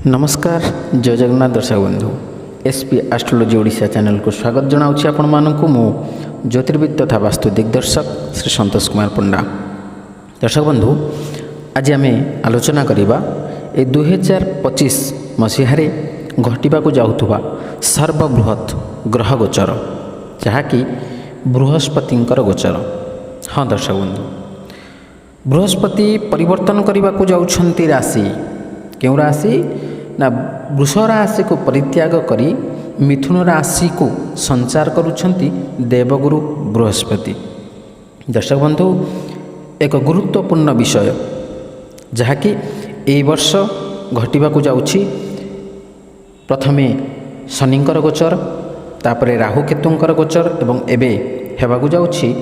नमस्कार जय जगन्नाथ दर्शक बंधु एसपी एस्ट्रोलॉजी ओडिशा चैनल को स्वागत जनाऊँगी आपण मानू मु ज्योतिर्विद तथा वास्तु दिग्दर्शक श्री संतोष कुमार पंडा। दर्शक बंधु आज आम आलोचना करवा ए 2025 मसीह घटवा जाऊथुबा सर्वबृहत ग्रह गोचर जहाँकि बृहस्पतिंकर गोचर। हाँ दर्शक बंधु बृहस्पति परिवर्तन करने को जाउछंती राशि क्यों राशि ना वृष राशि को परित्याग करी मिथुन राशि को संचार करुछंती देवगुरु बृहस्पति। दर्शक बंधु एक गुरुत्वपूर्ण विषय जहाँकि ए वर्ष घटवा जाउछि प्रथमे शनिंकर गोचर तापरे राहु केतुंकर गोचर एवं एबे हेबाकु जाउछि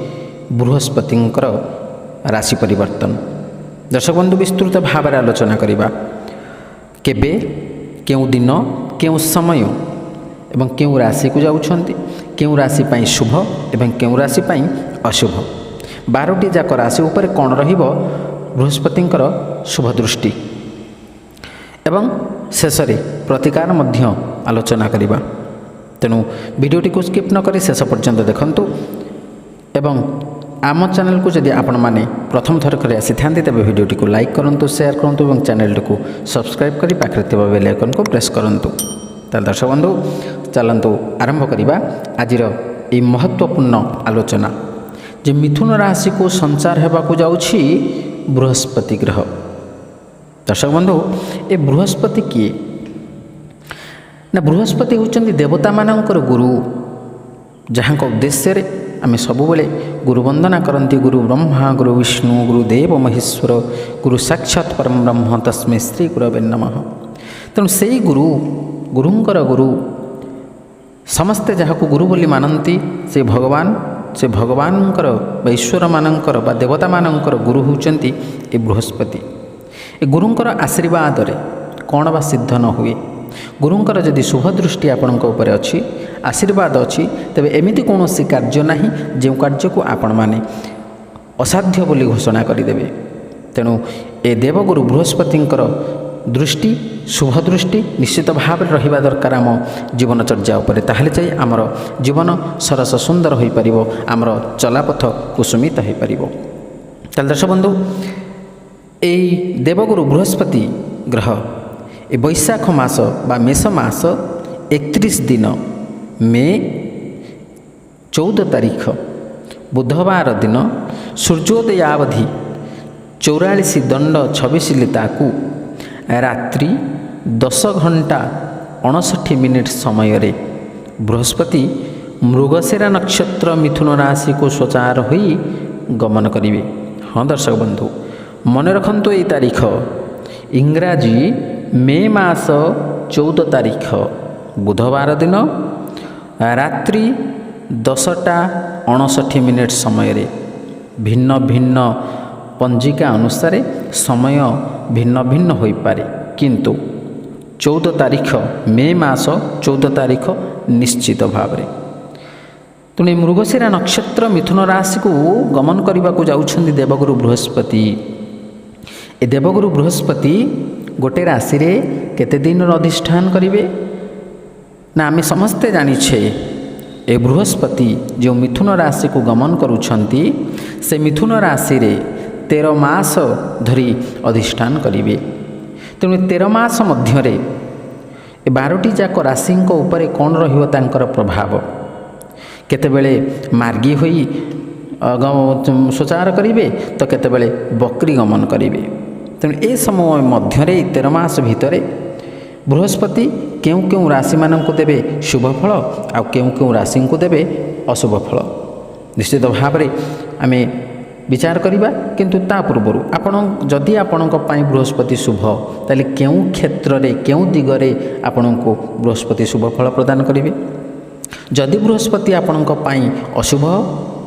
बृहस्पतिंकर राशि परिवर्तन। दर्शक बंधु विस्तृत भाव आलोचना करिबा केबे केउं दिन केउं समय एवं केउं राशि को जाउछंती केउं राशि पाई शुभ एवं केउं राशि पाई अशुभ 12टी जाक राशि उपर कौन रहिबो बृहस्पतिंकर शुभ दृष्टि एवं शेष प्रतिकार मध्य आलोचना करिबा। तेणु वीडियोटी को स्किप न करी शेष पर्यंत देखंतु एवं आम चैनल को जदि आपण माने प्रथम थर कर आसी थांती तेबे वीडियोटी को लाइक करंतु शेयर करंतु एवं चैनल को सब्सक्राइब करी पाखरे थिबा बेल आइकन को प्रेस करंतु। ताल दर्शक बंधु चलंतु आरंभ करिबा आजिर ए महत्वपूर्ण आलोचना जे मिथुन राशि को संचार हेबाकु जाउछि बृहस्पति ग्रह। दर्शक बंधु ए बृहस्पति किए ना बृहस्पति होचंती देवता मानकर गुरु जहाँ उद्देश्य आम सबुबले गुरु वंदना करती गुरु ब्रह्मा गुरु विष्णु गुरुदेव महेश्वर गुरु साक्षात् परम ब्रह्म तस्मै श्री गुरवे नमः। तेणु से गुरुंकर गुरु समस्ते जहाँ को गुरु बोली मानती से भगवानकर ईश्वर मानकर बा देवता मानकर गुरु होचंती ए बृहस्पति। ए गुरुंकर आशीर्वाद रे कौन बा सिद्ध न हुए गुरुंकर जदि शुभ दृष्टि आपणक उपर अच्छी आशीर्वाद अच्छी तेबे एमिति कौनसी कार्य नहीं जो कार्य को आपण माने असाध्य बोली घोषणा करदेवे। तेणु ए देवगुरु बृहस्पतिंकर दृष्टि शुभ दृष्टि निश्चित भाव रहिबा दरकार आम जीवनचर्या उपरे ताहले जाई आमर जीवन सरस सुंदर होई परिबो आमर चलापथ कुसुमित होई परिबो। ताल दर्शक बंधु ए देवगुरु बृहस्पति ग्रह ए बैशाख मास बा मेष मास 31 दिन मे 14 तारीख बुधवार दिन सूर्योदयावधि 44 दंड 26 लिताकु रात्रि 10 घंटा 59 मिनिट समय रे बृहस्पति मृगशिरा नक्षत्र मिथुन राशि को स्वचार होई गमन करिवे। हाँ दर्शक बंधु मन रखंतु ए तारीख इंग्राजी मे मास 14 तारीख बुधवार दिन रात्रि 10टा 59 मिनिट समय रे भिन्न भिन्न पंजिका अनुसार समय भिन्न भिन्न होई पारे किंतु 14 तारीख मे मास 14 तारीख निश्चित भाव रे। तेणु मृगशिरा नक्षत्र मिथुन राशि को गमन करने को जाउछंती देवगुरु बृहस्पति। ए देवगुरु बृहस्पति गोटे राशि रे केते दिन अधिष्ठान करिवे ना आमे समस्ते जानिछे ए बृहस्पति जो मिथुन राशि को गमन करुछंती से मिथुन राशि रे 13 मास धरी अधिष्ठान करिवे। तेणु 13 मास मध्य रे 12टी जाक राशि उपरे कौन रहिबो तांकर प्रभाव केतेबेले मार्गी होई स्वचार करिवे तो केतेबेले बकरी गमन करिवे। तेणु ए समय मध्य 13 मास भितर बृहस्पति केउ केउ राशि मानक देवे शुभ फल आ केउ केउ राशि को देवे अशुभ फल निश्चित भाव में आम विचार करवा। किंतु ता पूर्व आपण जदि आपणक पई बृहस्पति शुभ ताले केउ क्षेत्र रे केउ दिगरे आपण को बृहस्पति शुभ फल प्रदान करिवे। जदि बृहस्पति आपणक पई अशुभ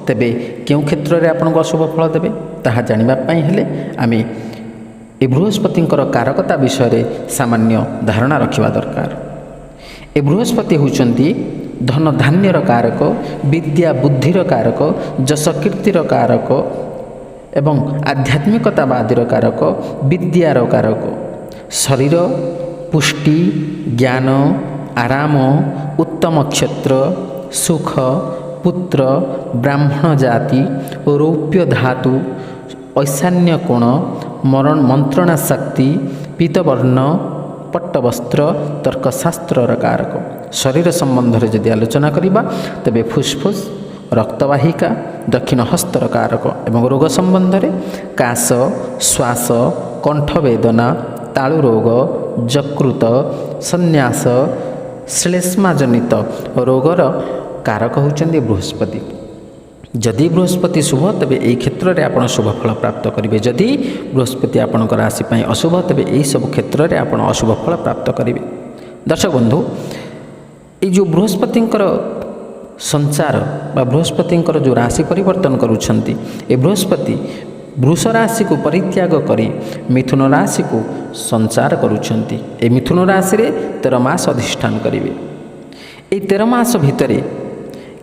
तेबे केउ क्षेत्र रे आपणक अशुभ फल देवे ताहा जानिबा पई हेले आमे ए बृहस्पतिंकर कारकता विषय रे सामान्य धारणा रखिबा दरकार। ए बृहस्पति होचंती धन धान्यर कारक विद्या बुद्धिर कारक जस कीर्तिर कारक एवं आध्यात्मिकतावादीर कारक विद्यार कारक शरीर पुष्टि ज्ञान आराम उत्तम क्षेत्र सुख पुत्र ब्राह्मण जाति रौप्य धातु ऐशान्य कोण मरण मंत्रणा शक्ति पीतवर्ण पट्टवस्त्र तर्कशास्त्र कारक शरीर संबंध में जदि आलोचना करवा तेरे फुसफुस रक्तवाहिका दक्षिण हस्तर कारक एवं रोग संबंध में काश श्वास कंठवेदना तालु रोग यकृत संन्यास श्लेष्माजनित रोगर कारक होउचंदी बृहस्पति। जदि बृहस्पति शुभ तेबे एई क्षेत्र में आपण शुभ फल प्राप्त करेंगे। जदि बृहस्पति आपणक राशि पाई अशुभ तेबे एई सब क्षेत्र में आपण अशुभ फल प्राप्त करेंगे। दर्शक बंधु ये जो बृहस्पतिंकर संचार बा बृहस्पतिंकर जो राशि परिवर्तन करुछंती ए बृहस्पति वृष राशि को परित्याग करी मिथुन राशि को संचार करुछंती। ए मिथुन राशि रे 13 मास अधिष्ठान करेंगे। ए 13 मास भितरे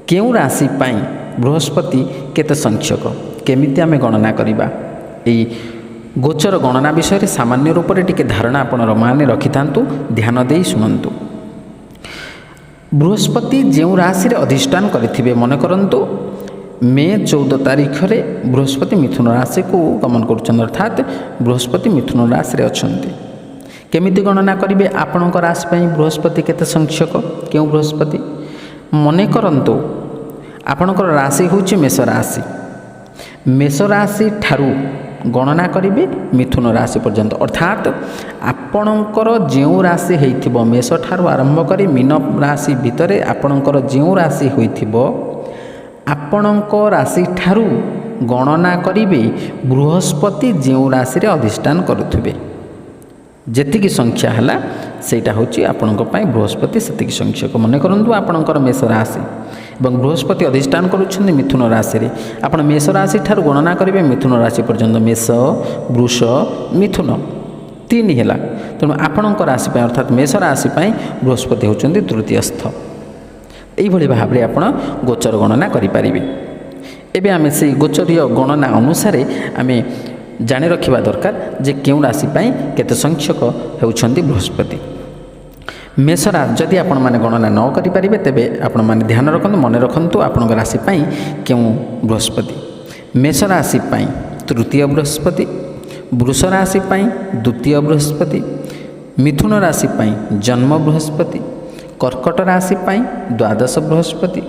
केउ राशि पाई बृहस्पति केते संख्यक केमिति आमे गणना करिबा ए गोचर गणना विषय रे सामान्य रूप रे टिके धारणा आपण माने रखिथांतु ध्यान देई सुनंतु। बृहस्पति जो राशि रे अधिष्ठान करिथिबे मन करंतु मे 14 तारीख रे बृहस्पति मिथुन राशि को गमन करुछन अर्थात बृहस्पति मिथुन राशि रे अछंती। केमिति गणना करिवे आपणक राशि पई बृहस्पति केते संख्यक केउ बृहस्पति मने करंतु आपणकर राशि होउछि मेष राशि। मेष राशि ठारू गणना करिवे मिथुन राशि पर्यंत अर्थात आपणकर जो राशि होइथिबो मेष ठारू आरंभ करी मीन राशि भितरे आपणकर जो राशि होइथिबो आपणक राशि ठारू गणना करिवे बृहस्पति जो राशि रे अधिष्ठान करुथिबे जेतिकी संख्या हला सेटा होची आपणक पई बृहस्पति सेतिकी संख्यक मन करंतु आपणकर मेष राशि एवं बृहस्पति अधिष्ठान करुछन्ति मिथुन राशि रे आपण मेष राशि ठारू गणना करिवे मिथुन राशि पर्यंत मेष वृष मिथुन 3 हैला तेणु आपणक राशि पई अर्थात मेष राशि पई बृहस्पति होचन्ति तृतीयस्थ। एई भली भाबरे आपण गोचर गणना करि पारिबे। एबे आमे से गोचरीय गणना अनुसार आमे जानि रखिबा दरकार जे केउ राशि पई केते संख्यक हेउछन्ति बृहस्पति। मेष राशि जदि आपण माने गणना न करि पारिबे तेबे आपण माने ध्यान रखन्तु मन रखन्तु आपणक राशि पई केउ बृहस्पति। मेष राशि पई तृतीय बृहस्पति वृष राशि पई द्वितीय बृहस्पति मिथुन राशि पई जन्म बृहस्पति कर्कट राशि पई द्वादश बृहस्पति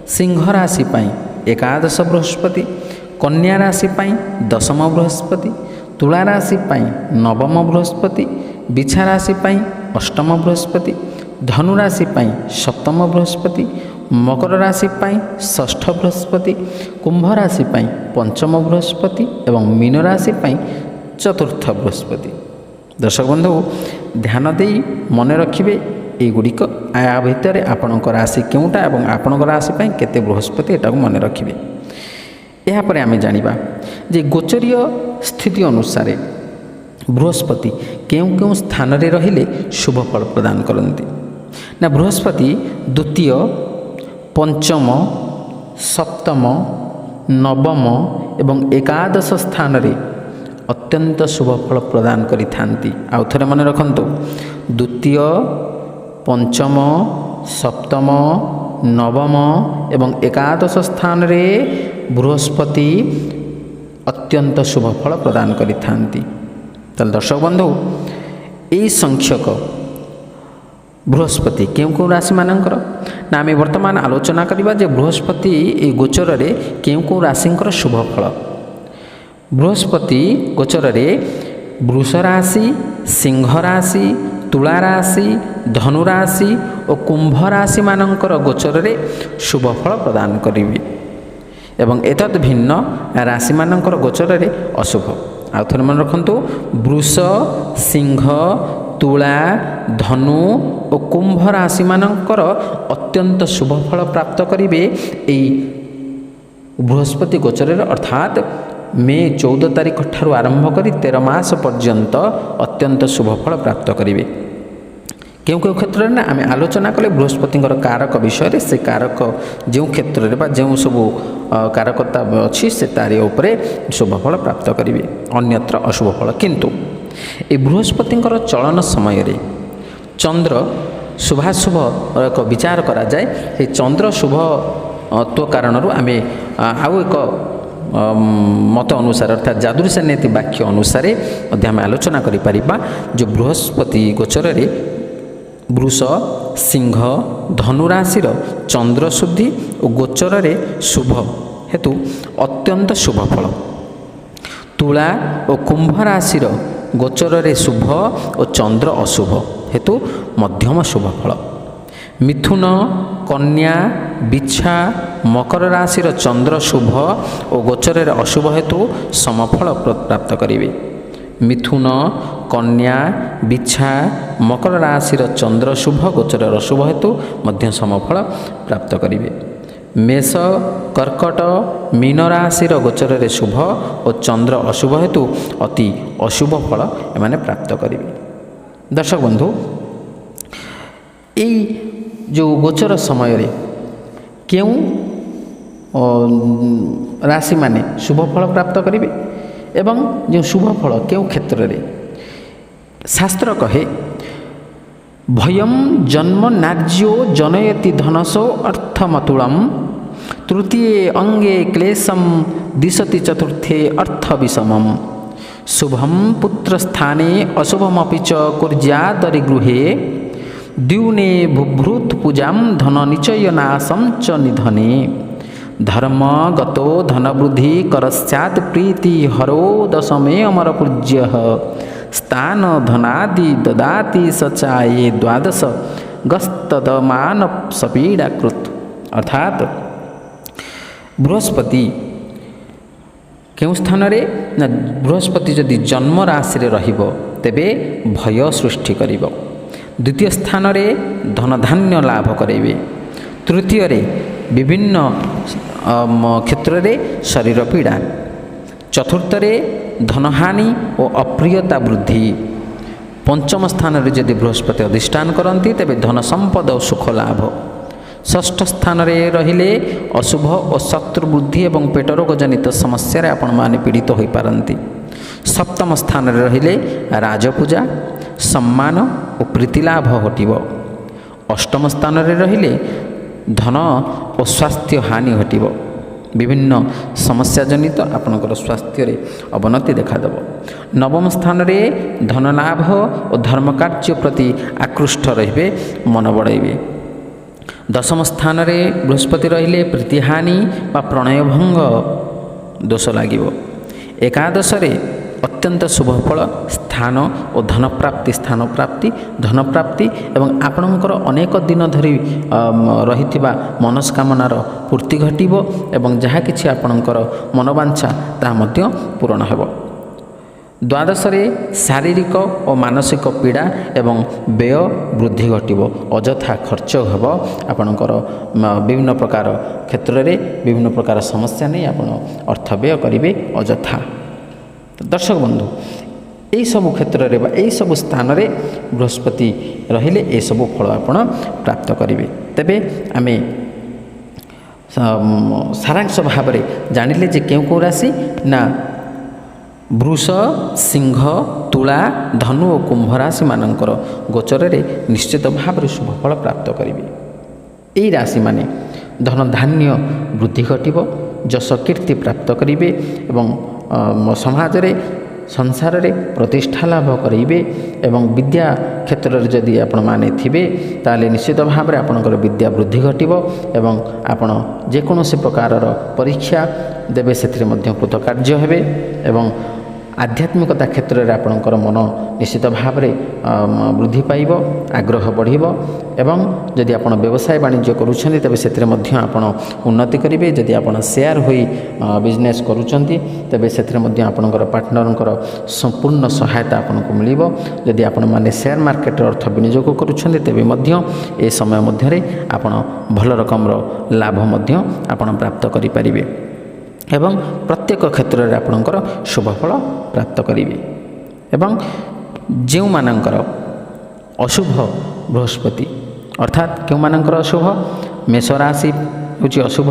सिंह राशि पई एकादश बृहस्पति कन्या राशि पई दशम बृहस्पति तुला राशि पई नवम बृहस्पति बिछा राशि पई अष्टम बृहस्पति धनु राशि पई सप्तम बृहस्पति मकर राशि पई षष्ठ बृहस्पति कुंभ राशि पई पंचम बृहस्पति एवं मीन राशि पई चतुर्थ बृहस्पति। दर्शक बंधु ध्यान देई मन रखिबे एगुड़िक या भितर आपणक राशि केउटा एवं आपणक राशि पई केते बृहस्पति एटा को मन रखिबे। या परे आमे जानिबा जे गोचरीय स्थिति अनुसार बृहस्पति केउ केउ स्थान रे रहिले शुभ फल प्रदान करନ୍ତି ना बृहस्पति द्वितीय पंचम सप्तम नवम एवं एकादश स्थान रे अत्यंत शुभ फल प्रदान करिथांती। आउ थरे मन रखंतु द्वितीय पंचम सप्तम नवम एवं एकादश स्थान रे बृहस्पति अत्यंत शुभ फल प्रदान करिथांती। ताल दर्शक बंधु यही संख्यक बृहस्पति केउ केउ राशि मानकर ना आम वर्तमान आलोचना करिबा जे बृहस्पति ए गोचर रे केउ केउ राशिंकर शुभ फल। बृहस्पति गोचर रे वृष राशि सिंह राशि तुला राशि धनु राशि और कुंभ राशि मानकर गोचर रे शुभ फल प्रदान करिवे एवं एतद् भिन्न राशि मानकर गोचर रे अशुभ। आउ थोड़े मन रखंतु वृष सिंह तुला धनु और कुंभ राशि मानकर अत्यंत शुभ फल प्राप्त करिवे एई बृहस्पति गोचर रे अर्थात मे 14 तारीख ठारू आरंभ करी 13 मास पर्यंत अत्यंत शुभ फल प्राप्त करिवे। केउ केउ क्षेत्र में आम आलोचना कले बृहस्पति कारक विषय से कारक जो क्षेत्र में जो सब कारकता अच्छी से तारी उपरे शुभ फल प्राप्त करेंगे अन्यत्र अशुभ फल। किंतु ए बृहस्पति चलन समय ଚନ୍ଦ୍ର ଶୁଭାଶୁଭର ଏକ ବିଚାର କରାଯାଏ। ଏ ଚନ୍ଦ୍ର ଶୁଭତ୍ୱ କାରଣରୁ ଆମେ ଆଉ ଏକ ମତ ଅନୁସାରେ ଅର୍ଥାତ୍ ଯାଦୁର୍ଶ ନୀତି ବାକ୍ୟ ଅନୁସାରେ ମଧ୍ୟ ଆମେ ଆଲୋଚନା କରିପାରିବା। ଯେଉଁ ବୃହସ୍ପତି ଗୋଚରରେ ବୃଷ, ସିଂହ, ଧନୁ ରାଶିର ଚନ୍ଦ୍ର ଶୁଦ୍ଧି ଓ ଗୋଚରରେ ଶୁଭ ହେତୁ ଅତ୍ୟନ୍ତ ଶୁଭ ଫଳ। ତୁଳା ଓ କୁମ୍ଭ ରାଶିର ଗୋଚରରେ ଶୁଭ ଓ ଚନ୍ଦ୍ର ଅଶୁଭ ହେତୁ ମଧ୍ୟମ ଶୁଭ ଫଳ। ମିଥୁନ, କନ୍ୟା, ବିଛା, ମକର ରାଶିର ଚନ୍ଦ୍ର ଶୁଭ ଓ ଗୋଚରରେ ଅଶୁଭ ହେତୁ ସମଫଳ ପ୍ରାପ୍ତ କରିବେ। ମିଥୁନ, କନ୍ୟା, ବିଛା, ମକର ରାଶିର ଚନ୍ଦ୍ର ଶୁଭ ଗୋଚରରେ ଅଶୁଭ ହେତୁ ମଧ୍ୟ ସମଫଳ ପ୍ରାପ୍ତ କରିବେ। ମେଷ, କର୍କଟ, ମୀନ ରାଶିର ଗୋଚରରେ ଶୁଭ ଓ ଚନ୍ଦ୍ର ଅଶୁଭ ହେତୁ ଅତି ଅଶୁଭ ଫଳ ଏମାନେ ପ୍ରାପ୍ତ କରିବେ। ଦର୍ଶକ ବନ୍ଧୁ, ଏଇ ଯେଉଁ ଗୋଚର ସମୟରେ କେଉଁ ରାଶିମାନେ ଶୁଭ ଫଳ ପ୍ରାପ୍ତ କରିବେ ଏବଂ ଯେଉଁ ଶୁଭ ଫଳ କେଉଁ କ୍ଷେତ୍ରରେ, ଶାସ୍ତ୍ର କହେ ଭୟଂ ଜନ୍ମ ନାର୍ଯ୍ୟୋ ଜନୟତି ଧନସୋ ଅର୍ଥମତୁଳମ୍ ତୃତୀୟ ଅଙ୍ଗେ କ୍ଲେଶಂ ଦିଶତି ଚତୁର୍ଥେ ଅର୍ଥ ବିଷମମ୍ ଶୁଭಂ ପୁତ୍ରସ୍ଥାନେ ଅଶୁଭମପି চ କୁର୍ଯାଦରି ଗୃହେ ଦ୍ୟୁନେ ବୁଭୃତ୍ ପୂଜାಂ ଧନ ନିଚୟନାଶଂ চ ନିଧନେ ଧର୍ମଗତୋ ଧନବୃଦ୍ଧି କରସ୍ୟାତ୍ ପ୍ରୀତି ହରୋ ଦଶମେ ଅମର ପୂଜ୍ୟଃ ସ୍ଥାନ ଧନାଦି ଦଦାତି ସଚାଏ ଦ୍ୱାଦଶ ଗସ୍ତଦମାନ ସପୀଡ଼ାକୃତ। ଅର୍ଥାତ୍ ବୃହସ୍ପତି କେଉଁ ସ୍ଥାନରେ ନା ବୃହସ୍ପତି ଯଦି ଜନ୍ମ ରାଶିରେ ରହିବ ତେବେ ଭୟ ସୃଷ୍ଟି କରିବ। ଦ୍ୱିତୀୟ ସ୍ଥାନରେ ଧନଧାନ୍ୟ ଲାଭ କରାଇବେ। ତୃତୀୟରେ ବିଭିନ୍ନ କ୍ଷେତ୍ରରେ ଶରୀର ପୀଡ଼ା। ଚତୁର୍ଥରେ ଧନହାନି ଓ ଅପ୍ରିୟତା ବୃଦ୍ଧି। ପଞ୍ଚମ ସ୍ଥାନରେ ଯଦି ବୃହସ୍ପତି ଅଧିଷ୍ଠାନ କରନ୍ତି ତେବେ ଧନ ସମ୍ପଦ ଓ ସୁଖ ଲାଭ। ଷଷ୍ଠ ସ୍ଥାନରେ ରହିଲେ ଅଶୁଭ ଓ ଶତ୍ରୁ ବୃଦ୍ଧି ଏବଂ ପେଟ ରୋଗ ଜନିତ ସମସ୍ୟାରେ ଆପଣମାନେ ପୀଡ଼ିତ ହୋଇପାରନ୍ତି। ସପ୍ତମ ସ୍ଥାନରେ ରହିଲେ ରାଜପୂଜା, ସମ୍ମାନ ଓ ପ୍ରୀତିଲାଭ ଘଟିବ। ଅଷ୍ଟମ ସ୍ଥାନରେ ରହିଲେ ଧନ ଓ ସ୍ୱାସ୍ଥ୍ୟ ହାନି ଘଟିବ। ବିଭିନ୍ନ ସମସ୍ୟା ଜନିତ ଆପଣଙ୍କର ସ୍ୱାସ୍ଥ୍ୟରେ ଅବନତି ଦେଖାଦେବ। ନବମ ସ୍ଥାନରେ ଧନଲାଭ ଓ ଧର୍ମକାର୍ଯ୍ୟ ପ୍ରତି ଆକୃଷ୍ଟ ରହିବେ, ମନ ବଢ଼ାଇବେ। ଦଶମ ସ୍ଥାନରେ ବୃହସ୍ପତି ରହିଲେ ପ୍ରୀତିହାନି ବା ପ୍ରଣୟଭଙ୍ଗ ଦୋଷ ଲାଗିବ। ଏକାଦଶରେ ଅତ୍ୟନ୍ତ ଶୁଭଫଳ ସ୍ଥାନ ଓ ଧନପ୍ରାପ୍ତି, ଧନପ୍ରାପ୍ତି ଏବଂ ଆପଣଙ୍କର ଅନେକ ଦିନ ଧରି ରହିଥିବା ମନସ୍କାମନାର ପୂର୍ତ୍ତି ଘଟିବ ଏବଂ ଯାହା କିଛି ଆପଣଙ୍କର ମନୋବାଞ୍ଛା ତାହା ମଧ୍ୟ ପୂରଣ ହେବ। ଦ୍ୱାଦଶରେ ଶାରୀରିକ ଓ ମାନସିକ ପୀଡ଼ା ଏବଂ ବ୍ୟୟ ବୃଦ୍ଧି ଘଟିବ, ଅଯଥା ଖର୍ଚ୍ଚ ହେବ। ଆପଣଙ୍କର ବିଭିନ୍ନ ପ୍ରକାର କ୍ଷେତ୍ରରେ ବିଭିନ୍ନ ପ୍ରକାର ସମସ୍ୟା ନେଇ ଆପଣ ଅର୍ଥ ବ୍ୟୟ କରିବେ ଅଯଥା। ଦର୍ଶକ ବନ୍ଧୁ, ଏହିସବୁ କ୍ଷେତ୍ରରେ ବା ଏହିସବୁ ସ୍ଥାନରେ ବୃହସ୍ପତି ରହିଲେ ଏସବୁ ଫଳ ଆପଣ ପ୍ରାପ୍ତ କରିବେ। ତେବେ ଆମେ ସାରାଂଶ ଭାବରେ ଜାଣିଲେ ଯେ କେଉଁ କେଉଁ ରାଶି ନା ବୃଷ, ସିଂହ, ତୁଳା, ଧନୁ ଓ କୁମ୍ଭ ରାଶିମାନଙ୍କର ଗୋଚରରେ ନିଶ୍ଚିତ ଭାବରେ ଶୁଭଫଳ ପ୍ରାପ୍ତ କରିବେ। ଏହି ରାଶିମାନେ ଧନଧାନ୍ୟ ବୃଦ୍ଧି ଘଟିବ, ଯଶ କୀର୍ତ୍ତି ପ୍ରାପ୍ତ କରିବେ ଏବଂ ସମାଜରେ ସଂସାରରେ ପ୍ରତିଷ୍ଠା ଲାଭ କରାଇବେ ଏବଂ ବିଦ୍ୟା କ୍ଷେତ୍ରରେ ଯଦି ଆପଣମାନେ ଥିବେ ତାହେଲେ ନିଶ୍ଚିତ ଭାବରେ ଆପଣଙ୍କର ବିଦ୍ୟା ବୃଦ୍ଧି ଘଟିବ ଏବଂ ଆପଣ ଯେକୌଣସି ପ୍ରକାରର ପରୀକ୍ଷା ଦେବେ ସେଥିରେ ମଧ୍ୟ କୃତକାର୍ଯ୍ୟ ହେବେ ଏବଂ ଆଧ୍ୟାତ୍ମିକତା କ୍ଷେତ୍ରରେ ଆପଣଙ୍କର ମନ ନିଶ୍ଚିତ ଭାବରେ ବୃଦ୍ଧି ପାଇବ, ଆଗ୍ରହ ବଢ଼ିବ ଏବଂ ଯଦି ଆପଣ ବ୍ୟବସାୟ ବାଣିଜ୍ୟ କରୁଛନ୍ତି ତେବେ ସେଥିରେ ମଧ୍ୟ ଆପଣ ଉନ୍ନତି କରିବେ। ଯଦି ଆପଣ ସେୟାର ହୋଇ ବିଜନେସ୍ କରୁଛନ୍ତି ତେବେ ସେଥିରେ ମଧ୍ୟ ଆପଣଙ୍କର ପାର୍ଟନରଙ୍କର ସମ୍ପୂର୍ଣ୍ଣ ସହାୟତା ଆପଣଙ୍କୁ ମିଳିବ। ଯଦି ଆପଣମାନେ ସେୟାର ମାର୍କେଟରେ ଅର୍ଥ ବିନିଯୋଗ କରୁଛନ୍ତି ତେବେ ମଧ୍ୟ ଏ ସମୟ ମଧ୍ୟରେ ଆପଣ ଭଲ ରକମର ଲାଭ ମଧ୍ୟ ଆପଣ ପ୍ରାପ୍ତ କରିପାରିବେ ଏବଂ ପ୍ରତ୍ୟେକ କ୍ଷେତ୍ରରେ ଆପଣଙ୍କର ଶୁଭଫଳ ପ୍ରାପ୍ତ କରିବେ। ଏବଂ ଯେଉଁମାନଙ୍କର ଅଶୁଭ ବୃହସ୍ପତି ଅର୍ଥାତ୍ କେଉଁମାନଙ୍କର ଅଶୁଭ, ମେଷ ରାଶି ହେଉଛି ଅଶୁଭ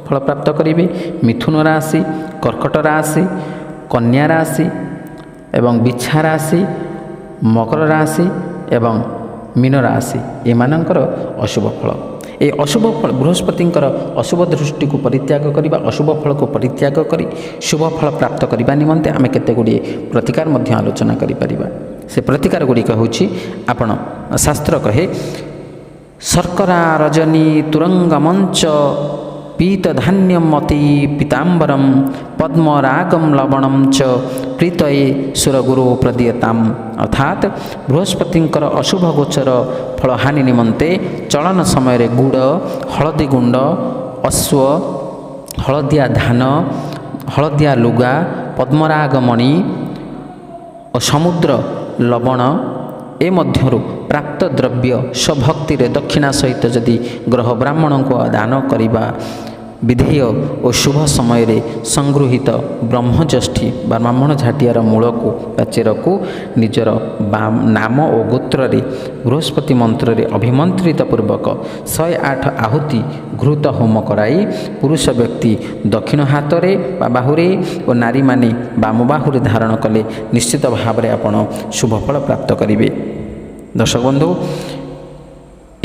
ଫଳ ପ୍ରାପ୍ତ କରିବେ, ମିଥୁନ ରାଶି, କର୍କଟ ରାଶି, କନ୍ୟା ରାଶି ଏବଂ ବିଛା ରାଶି, ମକର ରାଶି ଏବଂ मीन राशि एमानंकर अशुभ फल ए अशुभ फल बृहस्पतिंकर अशुभ दृष्टि को परित्याग करवा अशुभ फल को परित्याग करी शुभ फल प्राप्त करने निमंते आम केते गुड़िए प्रतिकार मध्य आलोचना करिपरिबा। से प्रतिकार गुड़िक होछि आपण शास्त्र कहे शर्करा रजनी तुरंग मंच पीतधान्यम अति पीतांबरम पद्मरागम लवणम च प्रीतये सुरगुरु प्रदीयताम। अर्थात बृहस्पतिंकर अशुभ गोचर फलहानि निमंते चलन समय गुड़ हलदी गुंड अश्व हलदिया धान हलदिया लुगा पद्मरागमणि और समुद्र लवण ए मध्यरु प्राप्त द्रव्य स्वभक्ति दक्षिणा सहित जदि ग्रह ब्राह्मण को दान करिबा विधेय और शुभ समय रे संगृहित ब्रह्मज्येष्ठी ब्राह्मण झाटियार मूल को चेर को निजर नाम और गोत्र रे बृहस्पति मंत्र रे अभिमंत्रित पूर्वक 108 आहुति घृत होम कराई पुरुष व्यक्ति दक्षिण हाथ रे बा बाहुरे और नारी माने बाम बाहुरे धारण कले निश्चित भाव में आपण शुभ फल प्राप्त करिवे। दर्शक बंधु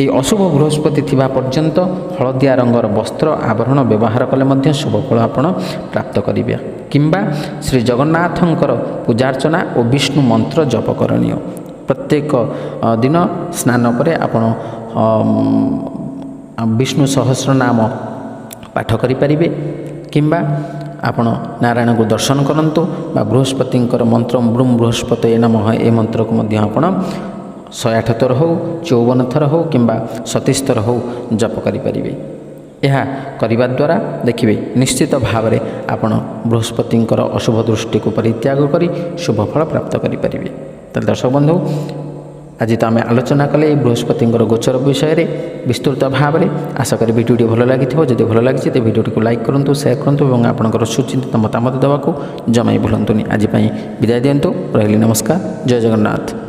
ये अशुभ बृहस्पति थिबा पर्यंत हलदिया रंगर वस्त्र आभरण व्यवहार कले मध्य शुभ फल आपण प्राप्त करिवे किंबा श्री जगन्नाथंकर पूजार्चना और विष्णु मंत्र जप करणीय। प्रत्येक दिन स्नान परे आपण विष्णु सहस्र नाम पाठ करि परिबे किंबा आपण नारायण को दर्शन करंतु बा बृहस्पतिंकर मंत्र ब्रूम बृहस्पति नमः ए मंत्र को मध्य आपण 108 थर हो 54 थर हो किंबा 37 थर हो जप करिपारिबे। यह करने द्वारा देखिए निश्चित भाव में आपण बृहस्पतिंकर अशुभ दृष्टि को परित्याग करी शुभ फल प्राप्त करिपारिबे। तो दर्शक बंधु आज तो आम आलोचना कले बृहस्पतिंकर गोचर विषय में विस्तृत भाव में आशा करी भिडियोटी भल लगी जदि भल लगी तो भिडियोटी को लाइक करूँ शेयर करूँ और आपंकर सुचिंतित मतामत देवाक जमा भूलुनि। आज विदाय दिंतु रही नमस्कार जय जगन्नाथ।